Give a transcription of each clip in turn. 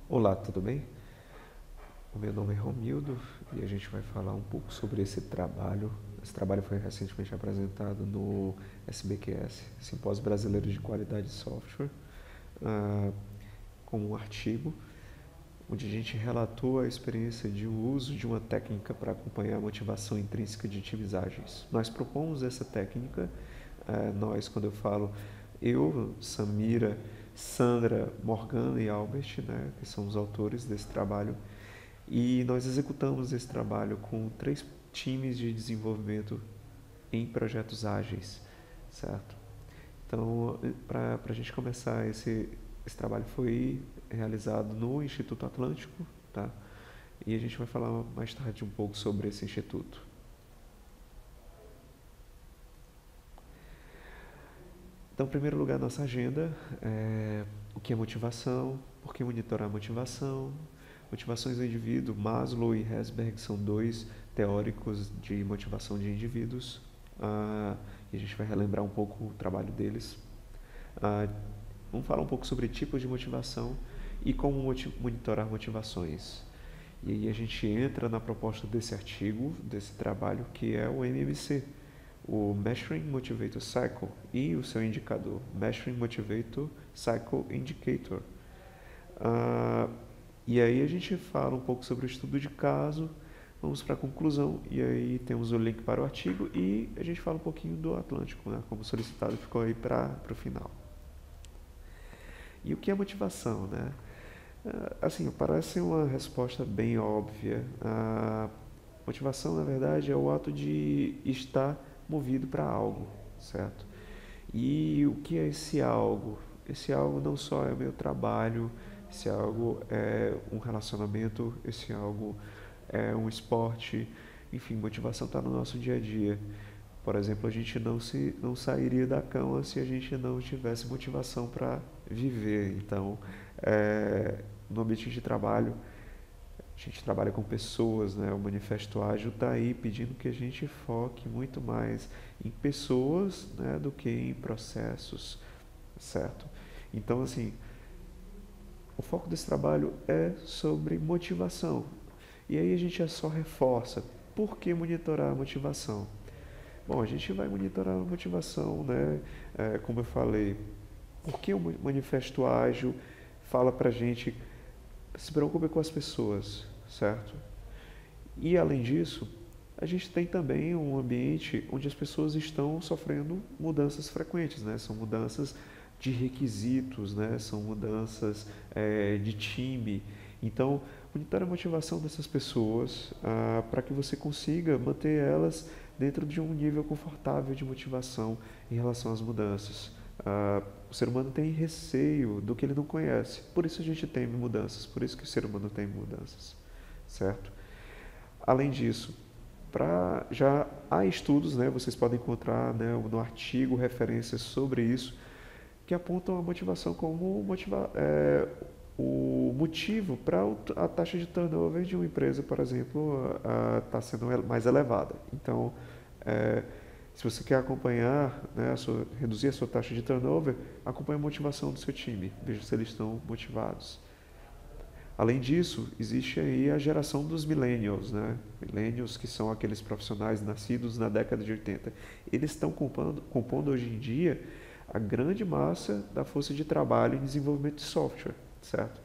Olá, tudo bem? O meu nome é Romildo e a gente vai falar um pouco sobre esse trabalho. Esse trabalho foi recentemente apresentado no SBQS, Simpósio Brasileiro de Qualidade de Software, ah, como um artigo, onde a gente relatou a experiência de um uso de uma técnica para acompanhar a motivação intrínseca de times ágeis. Nós propomos essa técnica, quando eu falo eu, Samira, Sandra, Morgana e Albert, né, que são os autores desse trabalho, e nós executamos esse trabalho com 3 times de desenvolvimento em projetos ágeis, certo? Então, para a gente começar, esse trabalho foi realizado no Instituto Atlântico, tá? E a gente vai falar mais tarde um pouco sobre esse instituto. Então, em primeiro lugar, nossa agenda é o que é motivação, por que monitorar a motivação, motivações do indivíduo. Maslow e Herzberg são 2 teóricos de motivação de indivíduos, e a gente vai relembrar um pouco o trabalho deles. Ah, vamos falar um pouco sobre tipos de motivação e como monitorar motivações. E aí a gente entra na proposta desse artigo, desse trabalho, que é o MMC, o Measuring Motivator Cycle, e o seu indicador, Measuring Motivator Cycle Indicator. Ah, e aí a gente fala um pouco sobre o estudo de caso, vamos para a conclusão, e aí temos o link para o artigo e a gente fala um pouquinho do Atlântico, né, como solicitado, ficou aí para o final. E o que é motivação, né? Assim, parece uma resposta bem óbvia. A motivação, na verdade, é o ato de estar movido para algo, certo? E o que é esse algo? Esse algo não só é o meu trabalho, esse algo é um relacionamento, esse algo é um esporte, enfim, motivação está no nosso dia a dia. Por exemplo, a gente não sairia da cama se a gente não tivesse motivação para viver. Então, no ambiente de trabalho, a gente trabalha com pessoas, né? O Manifesto Ágil está aí pedindo que a gente foque muito mais em pessoas, né, do que em processos, certo? Então, assim, o foco desse trabalho é sobre motivação. E aí a gente só reforça. Por que monitorar a motivação? Bom, a gente vai monitorar a motivação, né? Como eu falei, por que o Manifesto Ágil fala para a gente se preocupe com as pessoas, certo? E além disso, a gente tem também um ambiente onde as pessoas estão sofrendo mudanças frequentes, né? São mudanças de requisitos, né? São mudanças de time. Então, monitore a motivação dessas pessoas para que você consiga manter elas dentro de um nível confortável de motivação em relação às mudanças. O ser humano tem receio do que ele não conhece, por isso a gente tem mudanças, por isso que o ser humano tem mudanças, certo? Além disso, já há estudos, né, vocês podem encontrar, né, no artigo referências sobre isso, que apontam a motivação como o motivo para a taxa de turnover de uma empresa, por exemplo, está sendo mais elevada. Então, se você quer acompanhar, né, reduzir a sua taxa de turnover, acompanhe a motivação do seu time, veja se eles estão motivados. Além disso, existe aí a geração dos millennials, né? Millennials, que são aqueles profissionais nascidos na década de 80. Eles estão compondo hoje em dia a grande massa da força de trabalho em desenvolvimento de software, certo?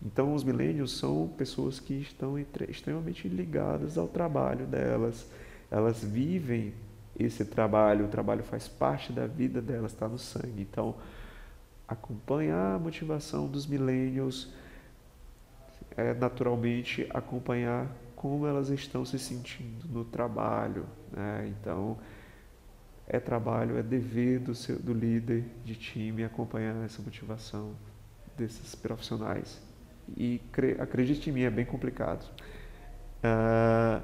Então, os millennials são pessoas que estão extremamente ligadas ao trabalho delas, elas vivem esse trabalho, o trabalho faz parte da vida delas, está no sangue. Então, acompanhar a motivação dos millennials naturalmente acompanhar como elas estão se sentindo no trabalho, né? Então, é trabalho, é dever do líder de time acompanhar essa motivação desses profissionais. E acredite em mim, é bem complicado. Ah,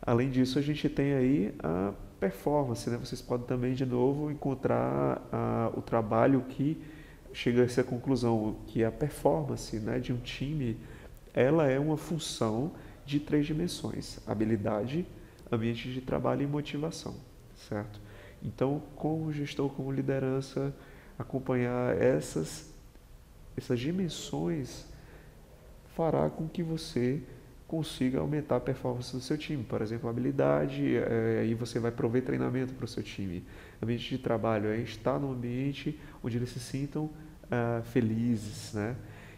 além disso, a gente tem aí a performance, né? Vocês podem também, de novo, encontrar o trabalho que chega a essa conclusão, que a performance, né, de um time, ela é uma função de 3 dimensões: habilidade, ambiente de trabalho e motivação, certo? Então, como gestor, como liderança, acompanhar essas dimensões fará com que você consiga aumentar a performance do seu time. Por exemplo, habilidade, aí você vai prover treinamento para o seu time. Ambiente de trabalho é estar num ambiente onde eles se sintam felizes, né?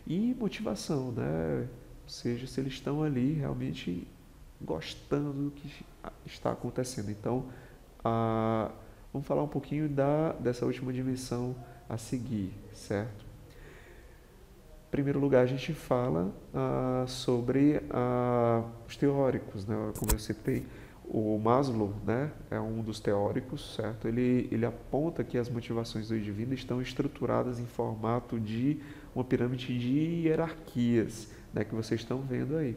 E motivação, né? Ou seja, se eles estão ali realmente gostando do que está acontecendo. Então, vamos falar um pouquinho dessa última dimensão a seguir, certo? Em primeiro lugar, a gente fala sobre os teóricos, né? Como eu citei, o Maslow, né, é um dos teóricos, certo? Ele aponta que as motivações do indivíduo estão estruturadas em formato de uma pirâmide de hierarquias, né, que vocês estão vendo aí.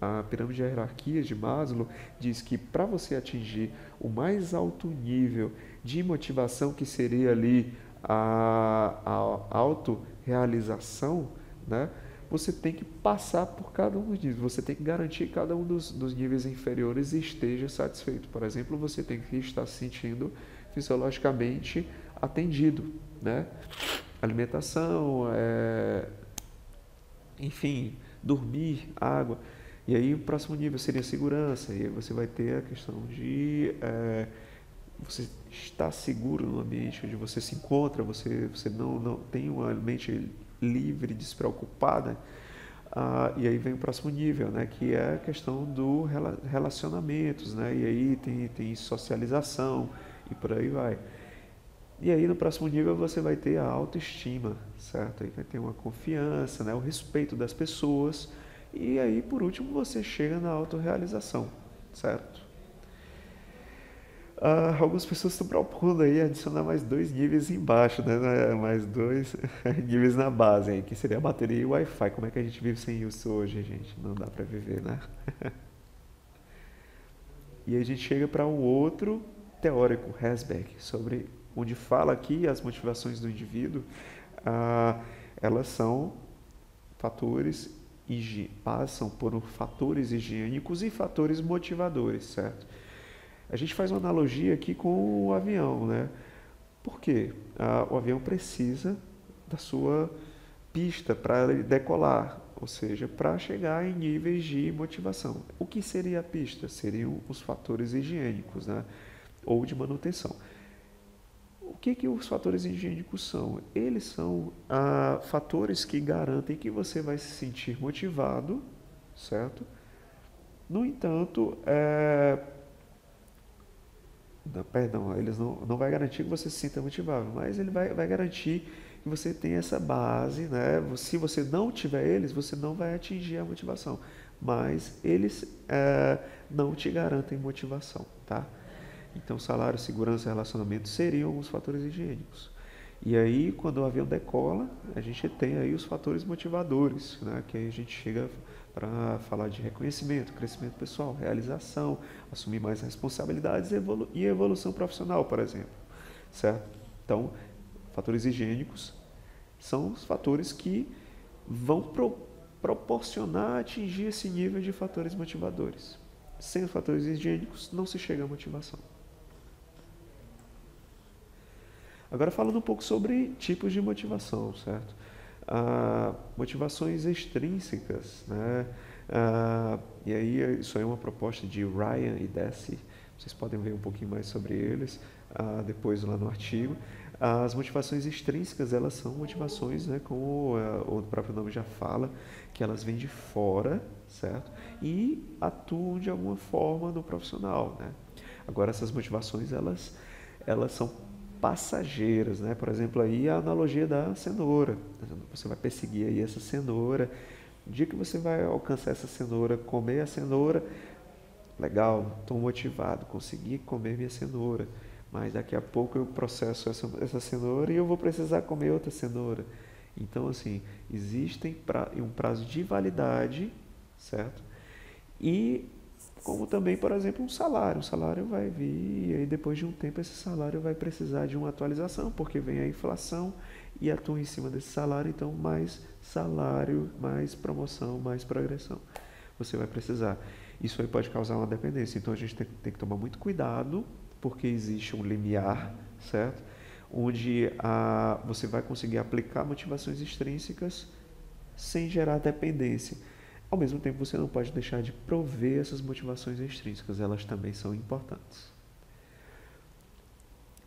A pirâmide de hierarquias de Maslow diz que para você atingir o mais alto nível de motivação, que seria ali a autorrealização, né, você tem que passar por cada um dos níveis, você tem que garantir que cada um dos níveis inferiores esteja satisfeito. Por exemplo, você tem que estar se sentindo fisiologicamente atendido, né? Alimentação, enfim, dormir, água. E aí o próximo nível seria segurança, e aí você vai ter a questão de você estar seguro no ambiente onde você se encontra, você não tem uma mente livre, despreocupada. E aí vem o próximo nível, né, que é a questão do relacionamentos, né, e aí tem socialização e por aí vai. E aí no próximo nível você vai ter a autoestima, certo? Aí vai ter uma confiança, né, o respeito das pessoas, e aí por último você chega na autorrealização, certo? Algumas pessoas estão propondo aí adicionar mais 2 níveis embaixo, né? Mais 2 níveis na base aí, que seria a bateria e o Wi-Fi. Como é que a gente vive sem isso hoje, gente? Não dá para viver, né? E aí a gente chega para um outro teórico, Herzberg, sobre onde fala que as motivações do indivíduo, elas são fatores passam por fatores higiênicos e fatores motivadores, certo? A gente faz uma analogia aqui com o avião, né? Por quê? O avião precisa da sua pista para decolar, ou seja, para chegar em níveis de motivação. O que seria a pista? Seriam os fatores higiênicos, né? Ou de manutenção. O que os fatores higiênicos são? Eles são fatores que garantem que você vai se sentir motivado, certo? No entanto, perdão, eles não vai garantir que você se sinta motivado, mas ele vai garantir que você tenha essa base, né? Se você não tiver eles, você não vai atingir a motivação, mas eles não te garantem motivação, tá? Então, salário, segurança e relacionamento seriam alguns fatores higiênicos. E aí, quando o avião decola, a gente tem aí os fatores motivadores, né? Que aí a gente chega para falar de reconhecimento, crescimento pessoal, realização, assumir mais responsabilidades e evolução profissional, por exemplo, certo? Então, fatores higiênicos são os fatores que vão proporcionar atingir esse nível de fatores motivadores. Sem os fatores higiênicos, não se chega à motivação. Agora falando um pouco sobre tipos de motivação, certo? Motivações extrínsecas, né? E aí isso aí é uma proposta de Ryan e Deci, vocês podem ver um pouquinho mais sobre eles depois lá no artigo. As motivações extrínsecas, elas são motivações, né, como o próprio nome já fala, que elas vêm de fora, certo? E atuam de alguma forma no profissional, né? Agora essas motivações, elas são passageiras, né? Por exemplo, aí a analogia da cenoura. Você vai perseguir aí essa cenoura. No dia que você vai alcançar essa cenoura, comer a cenoura, legal, estou motivado, consegui comer minha cenoura. Mas daqui a pouco eu processo essa cenoura e eu vou precisar comer outra cenoura. Então, assim, existem um prazo de validade, certo? E como também, por exemplo, um salário. O salário vai vir e aí depois de um tempo esse salário vai precisar de uma atualização, porque vem a inflação e atua em cima desse salário, então mais salário, mais promoção, mais progressão. Você vai precisar. Isso aí pode causar uma dependência, então a gente tem que tomar muito cuidado, porque existe um limiar, certo? Onde você vai conseguir aplicar motivações extrínsecas sem gerar dependência. Ao mesmo tempo, você não pode deixar de prover essas motivações extrínsecas, elas também são importantes.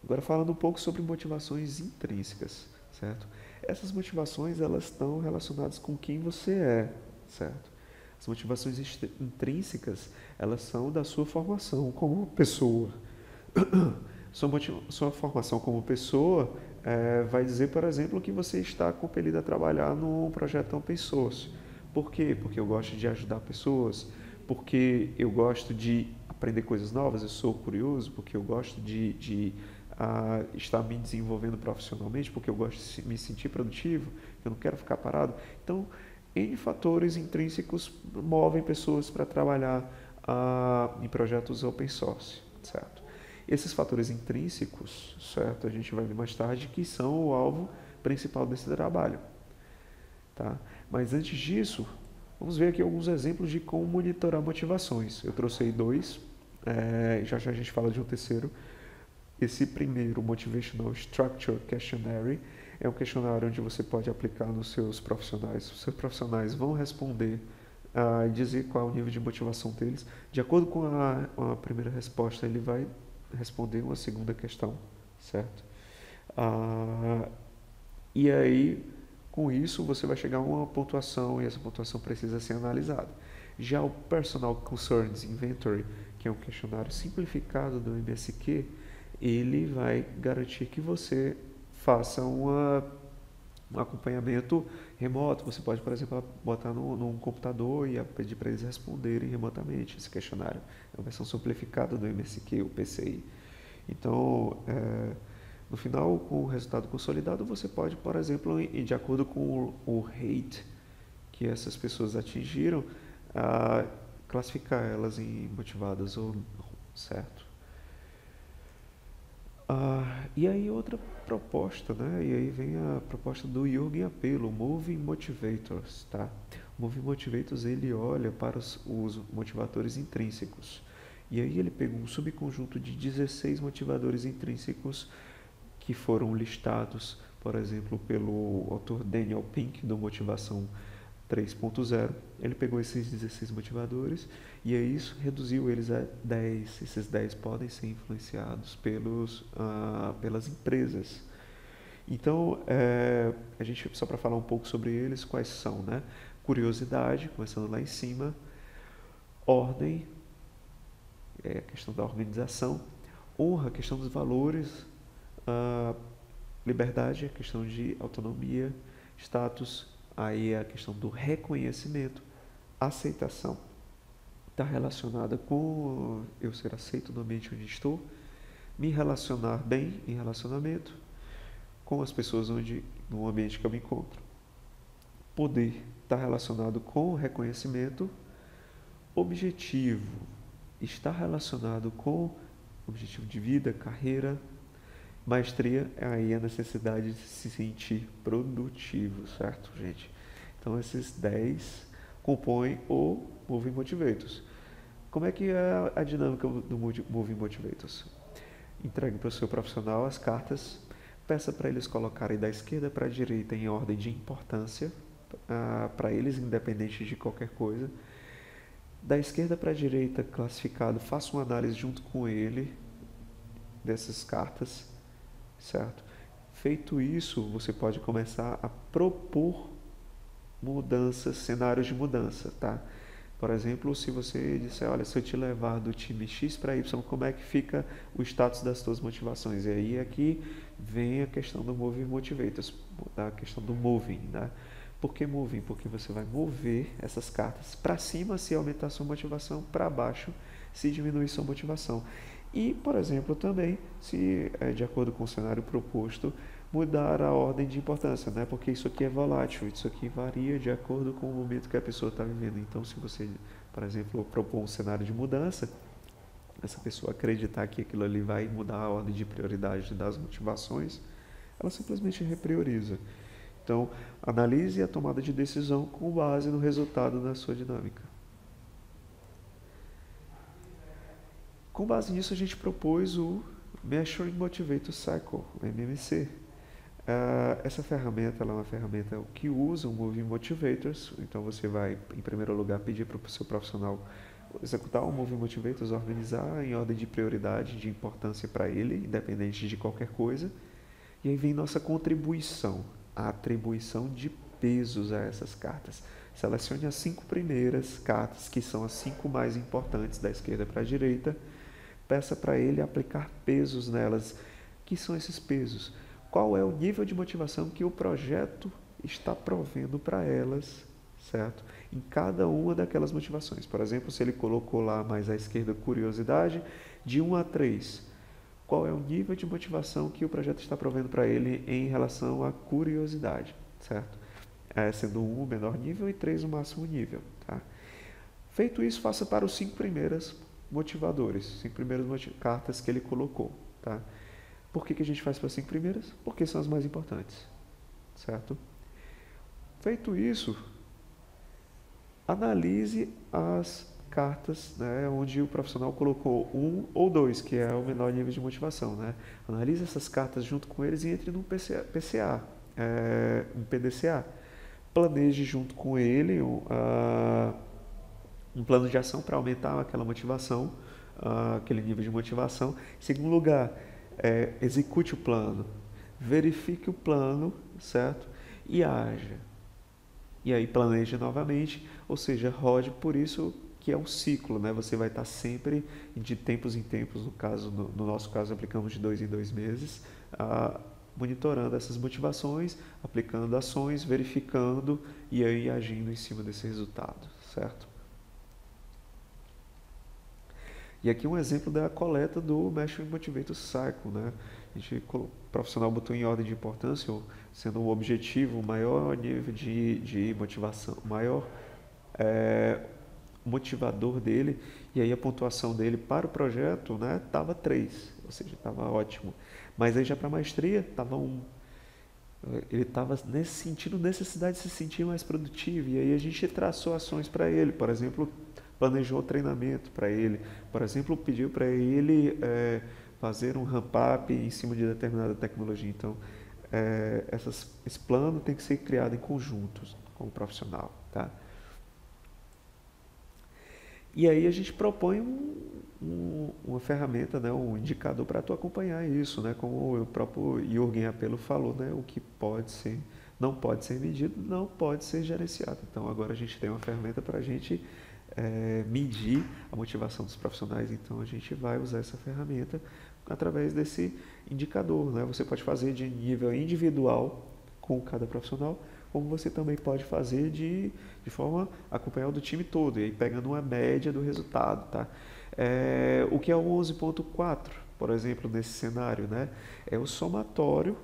Agora falando um pouco sobre motivações intrínsecas, certo? Essas motivações, elas estão relacionadas com quem você é, certo? As motivações intrínsecas, elas são da sua formação como pessoa. Sua formação como pessoa vai dizer, por exemplo, que você está compelido a trabalhar num projeto open source. Por quê? Porque eu gosto de ajudar pessoas, porque eu gosto de aprender coisas novas, eu sou curioso, porque eu gosto de estar me desenvolvendo profissionalmente, porque eu gosto de me sentir produtivo, eu não quero ficar parado. Então, N fatores intrínsecos movem pessoas para trabalhar em projetos open source, certo? Esses fatores intrínsecos, certo? A gente vai ver mais tarde que são o alvo principal desse trabalho, tá? Mas antes disso, vamos ver aqui alguns exemplos de como monitorar motivações. Eu trouxe aí dois, já já a gente fala de um terceiro. Esse primeiro, Motivational Structure Questionnaire, é um questionário onde você pode aplicar nos seus profissionais. Os seus profissionais vão responder e dizer qual é o nível de motivação deles. De acordo com a primeira resposta, ele vai responder uma segunda questão, certo? E aí, com isso, você vai chegar a uma pontuação e essa pontuação precisa ser analisada. Já o Personal Concerns Inventory, que é um questionário simplificado do MSQ, ele vai garantir que você faça um acompanhamento remoto. Você pode, por exemplo, botar num computador e pedir para eles responderem remotamente esse questionário. É uma versão simplificada do MSQ, o PCI. Então, no final, com o resultado consolidado, você pode, por exemplo, de acordo com o rate que essas pessoas atingiram, classificar elas em motivadas ou não, certo? E aí outra proposta, né? E aí vem a proposta do Jürgen Apelo, Moving Motivators, tá? O Moving Motivators, ele olha para os motivadores intrínsecos. E aí ele pegou um subconjunto de 16 motivadores intrínsecos que foram listados, por exemplo, pelo autor Daniel Pink, do Motivação 3.0. Ele pegou esses 16 motivadores e aí isso reduziu eles a 10. Esses 10 podem ser influenciados pelas empresas. Então, a gente, só para falar um pouco sobre eles, quais são, né? Curiosidade, começando lá em cima. Ordem, a questão da organização. Honra, a questão dos valores. Liberdade, a questão de autonomia. Status, aí é a questão do reconhecimento. Aceitação está relacionada com eu ser aceito no ambiente onde estou, me relacionar bem em relacionamento com as pessoas no ambiente que eu me encontro. Poder está relacionado com reconhecimento. Objetivo está relacionado com objetivo de vida, carreira. Maestria é aí a necessidade de se sentir produtivo, certo, gente? Então, esses 10 compõem o Moving Motivators. Como é que é a dinâmica do Moving Motivators? Entregue para o seu profissional as cartas, peça para eles colocarem da esquerda para a direita em ordem de importância, para eles, independente de qualquer coisa. Da esquerda para a direita, classificado, faça uma análise junto com ele dessas cartas, certo? Feito isso, você pode começar a propor mudanças, cenários de mudança, tá? Por exemplo, se você disser, olha, se eu te levar do time X para Y, como é que fica o status das suas motivações? E aí aqui vem a questão do Moving Motivators, a questão do Moving, né? Por que Moving? Porque você vai mover essas cartas para cima se aumentar a sua motivação, para baixo se diminuir sua motivação. E, por exemplo, também, se de acordo com o cenário proposto, mudar a ordem de importância, né? Porque isso aqui é volátil, isso aqui varia de acordo com o momento que a pessoa está vivendo. Então, se você, por exemplo, propor um cenário de mudança, essa pessoa acreditar que aquilo ali vai mudar a ordem de prioridade das motivações, ela simplesmente reprioriza. Então, analise a tomada de decisão com base no resultado da sua dinâmica. Com base nisso, a gente propôs o Measuring Motivator Cycle, o MMC. Essa ferramenta ela é uma ferramenta que usa o Moving Motivators, então você vai, em primeiro lugar, pedir para o seu profissional executar o Moving Motivators, organizar em ordem de prioridade, de importância para ele, independente de qualquer coisa. E aí vem nossa contribuição, a atribuição de pesos a essas cartas. Selecione as 5 primeiras cartas, que são as 5 mais importantes da esquerda para a direita. Peça para ele aplicar pesos nelas. Que são esses pesos? Qual é o nível de motivação que o projeto está provendo para elas, certo? Em cada uma daquelas motivações. Por exemplo, se ele colocou lá mais à esquerda curiosidade, de 1 a 3. Qual é o nível de motivação que o projeto está provendo para ele em relação à curiosidade, certo? Sendo 1 o menor nível e 3 o máximo nível, tá? Feito isso, faça para os 5 primeiros motivadores, 5 primeiras cartas que ele colocou, tá? Por que a gente faz para as 5 primeiras? Porque são as mais importantes, certo? Feito isso, analise as cartas, né, onde o profissional colocou 1 ou 2, que é o menor nível de motivação, né? Analise essas cartas junto com eles e entre num PCA, um PDCA. Planeje junto com ele um plano de ação para aumentar aquela motivação, aquele nível de motivação. Em segundo lugar, execute o plano, verifique o plano, certo? E haja. E aí planeje novamente, ou seja, rode, por isso que é um ciclo, né? Você vai estar sempre de tempos em tempos, no nosso caso aplicamos de 2 em 2 meses, monitorando essas motivações, aplicando ações, verificando e aí agindo em cima desse resultado, certo? E aqui um exemplo da coleta do Mastering Motivator Cycle, né? O profissional botou em ordem de importância, sendo o objetivo, o maior nível de motivação, o maior motivador dele, e aí a pontuação dele para o projeto, né, estava 3, ou seja, estava ótimo. Mas aí já para a maestria, estava 1. Ele estava sentindo necessidade de se sentir mais produtivo, e aí a gente traçou ações para ele, por exemplo, planejou treinamento para ele, por exemplo, pediu para ele fazer um ramp-up em cima de determinada tecnologia. Então, esse plano tem que ser criado em conjuntos com o profissional, tá? E aí a gente propõe uma ferramenta, né, um indicador para tu acompanhar isso, né, como o próprio Jürgen Apelo falou, né, o que pode ser, não pode ser medido, não pode ser gerenciado. Então agora a gente tem uma ferramenta para a gente medir a motivação dos profissionais, então a gente vai usar essa ferramenta através desse indicador, né? Você pode fazer de nível individual com cada profissional, como você também pode fazer de forma acompanhar o do time todo, e aí pegando uma média do resultado, tá? O que é o 11.4, por exemplo, nesse cenário, né? É o somatório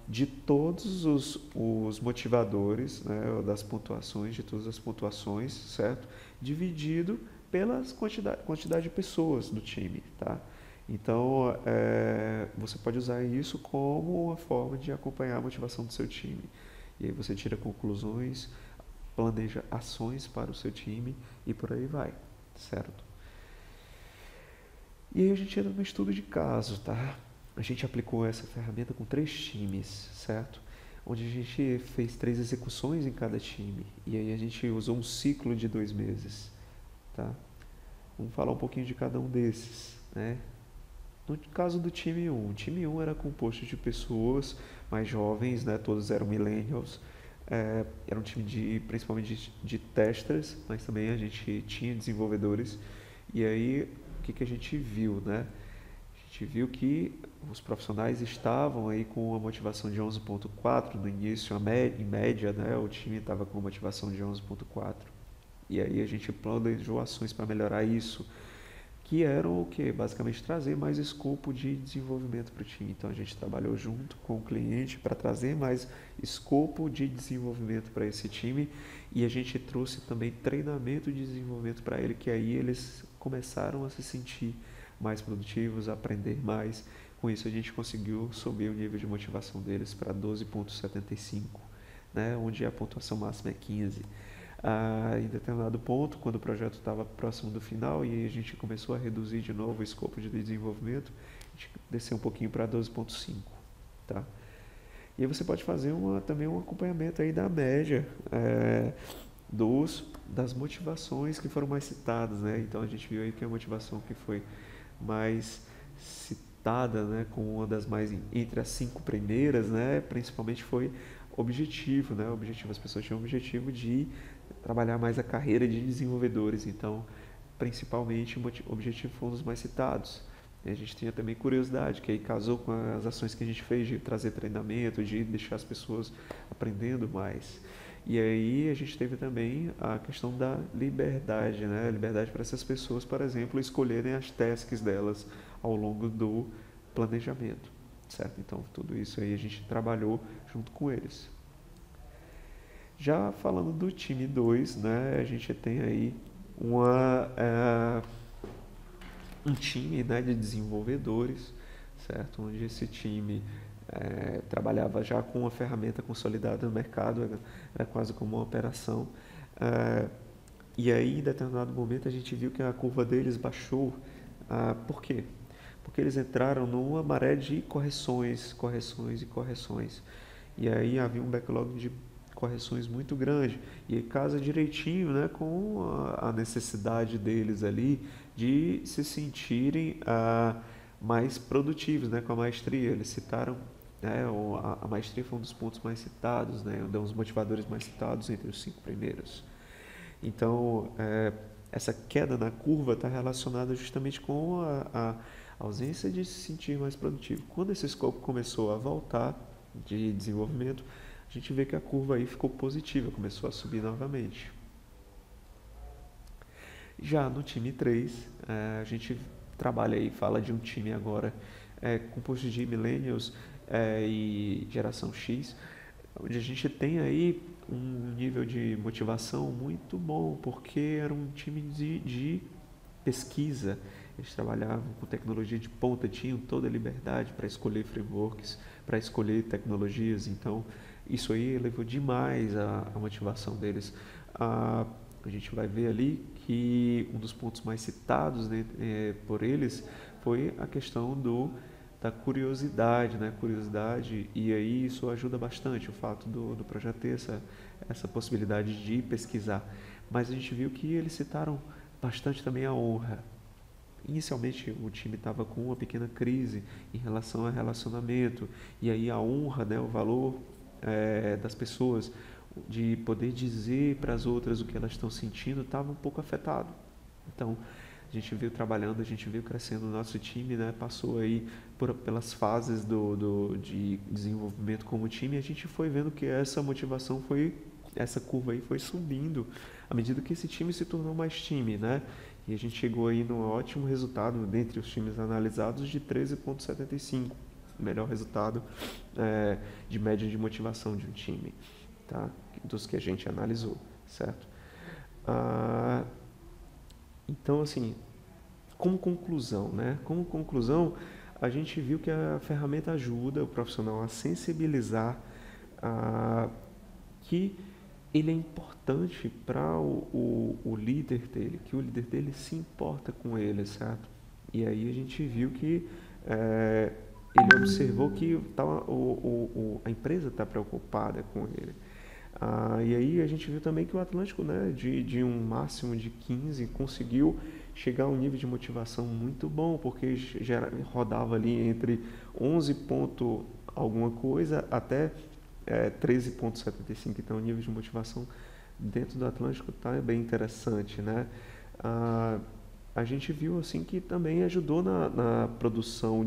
de todos os motivadores, né, das pontuações, de todas as pontuações, certo? Dividido pela quantidade de pessoas do time, tá? Então, você pode usar isso como uma forma de acompanhar a motivação do seu time. E aí você tira conclusões, planeja ações para o seu time e por aí vai, certo? E aí a gente entra no estudo de caso, tá? A gente aplicou essa ferramenta com 3 times, certo? Onde a gente fez 3 execuções em cada time. E aí a gente usou um ciclo de 2 meses, tá? Vamos falar um pouquinho de cada um desses, né? No caso do time 1, o time 1 era composto de pessoas mais jovens, né? Todos eram millennials. Era um time principalmente de testers, mas também a gente tinha desenvolvedores. E aí, o que a gente viu, né? A gente viu que os profissionais estavam aí com uma motivação de 11.4 no início, em média, né? O time estava com uma motivação de 11.4. E aí a gente planejou ações para melhorar isso, que eram o que? Basicamente trazer mais escopo de desenvolvimento para o time. Então a gente trabalhou junto com o cliente para trazer mais escopo de desenvolvimento para esse time, e a gente trouxe também treinamento de desenvolvimento para ele, que aí eles começaram a se sentir mais produtivos, a aprender mais. Com isso a gente conseguiu subir o nível de motivação deles para 12.75, né? Onde a pontuação máxima é 15. Em determinado ponto, quando o projeto estava próximo do final e a gente começou a reduzir de novo o escopo de desenvolvimento, a gente desceu um pouquinho para 12.5, tá? E aí você pode fazer também um acompanhamento aí da média das motivações que foram mais citadas, né? Então a gente viu aí que a motivação que foi mais citada, né, como uma das mais entre as 5 primeiras, né, principalmente foi objetivo, né? Objetivo, as pessoas tinham o objetivo de trabalhar mais a carreira de desenvolvedores, então principalmente o objetivo foi um dos mais citados. E a gente tinha também curiosidade, que aí casou com as ações que a gente fez de trazer treinamento, de deixar as pessoas aprendendo mais. E aí a gente teve também a questão da liberdade, né? Liberdade para essas pessoas, por exemplo, escolherem as tasks delas ao longo do planejamento, certo? Então tudo isso aí a gente trabalhou junto com eles. Já falando do time 2, né? A gente tem aí um time, né, de desenvolvedores, certo? Onde esse time trabalhava já com uma ferramenta consolidada no mercado, era quase como uma operação. E aí, em determinado momento, a gente viu que a curva deles baixou. Por quê? Porque eles entraram numa maré de correções, correções e correções. E aí havia um backlog de correções muito grande. E aí casa direitinho, né, com a necessidade deles ali de se sentirem mais produtivos, né, com a maestria. Eles citaram, né, a maestria foi um dos pontos mais citados, né, um dos motivadores mais citados entre os 5 primeiros. Então, essa queda na curva está relacionada justamente com a ausência de se sentir mais produtivo. Quando esse escopo começou a voltar de desenvolvimento, a gente vê que a curva aí ficou positiva, começou a subir novamente. Já no time 3, a gente trabalha aí, fala de um time agora composto de millennials e geração X, onde a gente tem aí um nível de motivação muito bom, porque era um time de pesquisa. Eles trabalhavam com tecnologia de ponta, tinham toda a liberdade para escolher frameworks, para escolher tecnologias. Então, isso aí elevou demais a motivação deles. A gente vai ver ali que um dos pontos mais citados, né, por eles foi a questão da curiosidade, né? Curiosidade, e aí isso ajuda bastante, o fato do projeto ter essa possibilidade de pesquisar. Mas a gente viu que eles citaram bastante também a honra. Inicialmente o time estava com uma pequena crise em relação ao relacionamento, e aí a honra, né, o valor das pessoas de poder dizer para as outras o que elas estão sentindo estava um pouco afetado. Então a gente veio trabalhando, a gente veio crescendo o nosso time, né, passou aí pelas fases de desenvolvimento como time, e a gente foi vendo que essa motivação essa curva aí foi subindo à medida que esse time se tornou mais time, né? E a gente chegou aí num ótimo resultado dentre os times analisados de 13,75, o melhor resultado de média de motivação de um time, tá? Dos que a gente analisou, certo? Então, assim, como conclusão, né? Como conclusão, a gente viu que a ferramenta ajuda o profissional a sensibilizar que ele é importante para o líder dele, que o líder dele se importa com ele, certo? E aí a gente viu que ele observou que a empresa está preocupada com ele. E aí a gente viu também que o Atlântico, né, de um máximo de 15, conseguiu chegar a um nível de motivação muito bom, porque já rodava ali entre 11 ponto alguma coisa até 13,75, então o nível de motivação dentro do Atlântico está bem interessante, né? A gente viu assim que também ajudou na produção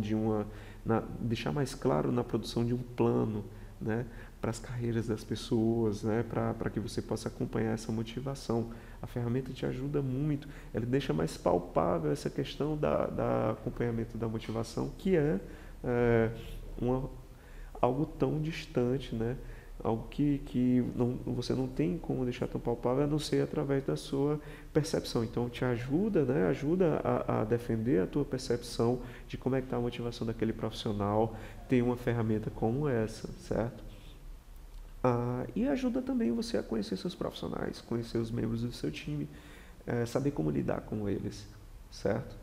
deixar mais claro na produção de um plano, né, para as carreiras das pessoas, né, para que você possa acompanhar essa motivação. A ferramenta te ajuda muito, ela deixa mais palpável essa questão da acompanhamento da motivação, que algo tão distante, né? Algo que você não tem como deixar tão palpável, a não ser através da sua percepção. Então, te ajuda, né? Ajuda a defender a tua percepção de como é que está a motivação daquele profissional, ter uma ferramenta como essa, certo? E ajuda também você a conhecer seus profissionais, conhecer os membros do seu time, saber como lidar com eles, certo?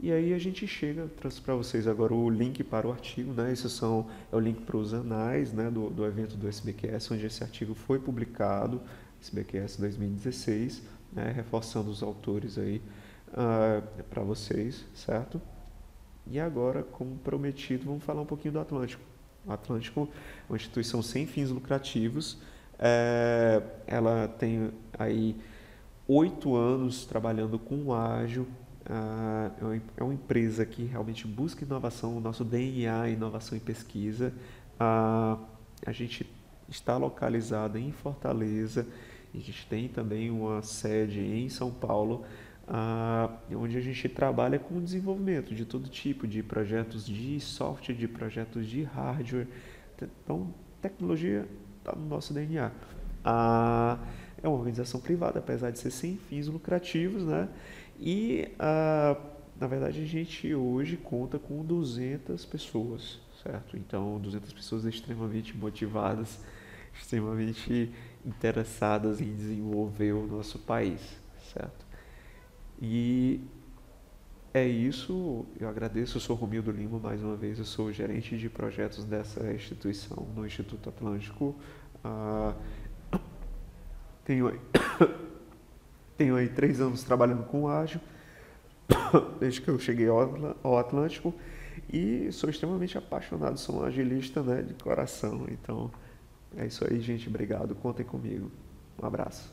E aí a gente chega, trouxe para vocês agora o link para o artigo, né? É o link para os anais, né, do evento do SBQS, onde esse artigo foi publicado, SBQS 2016, né, reforçando os autores aí para vocês, certo? E agora, como prometido, vamos falar um pouquinho do Atlântico. O Atlântico é uma instituição sem fins lucrativos. Ela tem aí 8 anos trabalhando com o ágil. É uma empresa que realmente busca inovação. O nosso DNA é inovação e pesquisa. A gente está localizada em Fortaleza. A gente tem também uma sede em São Paulo, onde a gente trabalha com desenvolvimento de todo tipo, de projetos de software, de projetos de hardware. Então, tecnologia está no nosso DNA. É uma organização privada, apesar de ser sem fins lucrativos, né? E, na verdade, a gente hoje conta com 200 pessoas, certo? Então, 200 pessoas extremamente motivadas, extremamente interessadas em desenvolver o nosso país, certo? E é isso, eu agradeço, eu sou Romildo Lima, mais uma vez, eu sou o gerente de projetos dessa instituição, no Instituto Atlântico. Ah, tenho, aí- tenho aí 3 anos trabalhando com ágil, desde que eu cheguei ao Atlântico, e sou extremamente apaixonado, sou um agilista, né, de coração. Então, é isso aí, gente, obrigado, contem comigo. Um abraço.